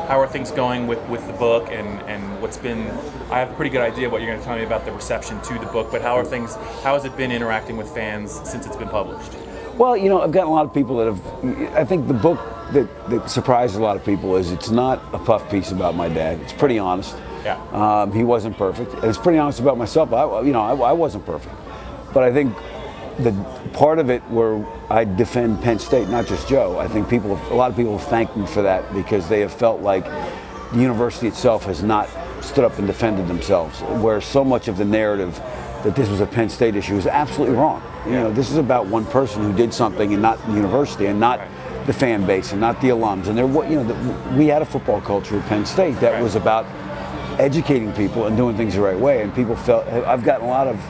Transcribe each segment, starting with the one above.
how are things going with the book and what's been? I have a pretty good idea what you're going to tell me about the reception to the book, but how has it been interacting with fans since it's been published? Well, you know, I've gotten a lot of people that have. I think the book that surprised a lot of people is it's not a puff piece about my dad. It's pretty honest. Yeah. He wasn't perfect. And it's pretty honest about myself. I wasn't perfect, but I think the part of it where I defend Penn State, not just Joe. I think a lot of people have thanked me for that because they have felt like the university itself has not stood up and defended themselves. Where so much of the narrative that this was a Penn State issue is absolutely wrong. You know, this is about one person who did something, and not the university, and not the fan base, and not the alums. And we had a football culture at Penn State that was about educating people and doing things the right way. And people felt. I've gotten a lot of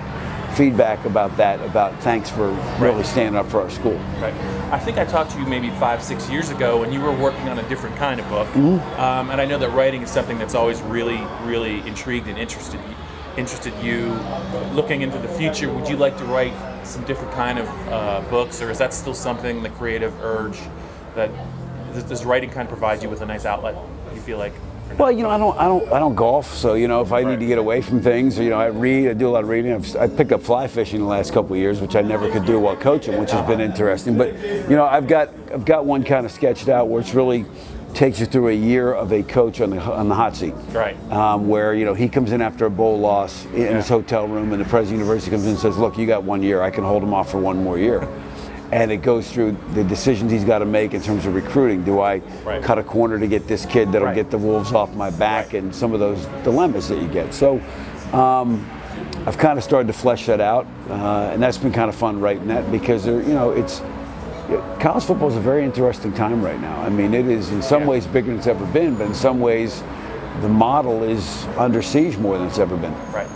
feedback about that, about thanks for really standing up for our school. Right. I think I talked to you maybe 5-6 years ago when you were working on a different kind of book. And I know that writing is something that's always really, really intrigued and interested you. Looking into the future, would you like to write some different kind of books, or is that still something, the creative urge, that does writing kind of provide you with a nice outlet, you feel like? Well, you know, I don't golf, so you know, if I need to get away from things, or, you know, I read, I do a lot of reading. I picked up fly fishing the last couple of years, which I never could do while coaching, which has been interesting. But you know, I've got one kind of sketched out where it's really takes you through a year of a coach on the hot seat. Right. Where, you know, he comes in after a bowl loss in his hotel room, and the president of the university comes in and says, "Look, you got 1 year. I can hold him off for 1 more year." And it goes through the decisions he's got to make in terms of recruiting. Do I cut a corner to get this kid that'll get the wolves off my back, and some of those dilemmas that you get. So I've kind of started to flesh that out, and that's been kind of fun writing that, because you know, college football is a very interesting time right now. I mean, it is in some ways bigger than it's ever been, but in some ways the model is under siege more than it's ever been. Right.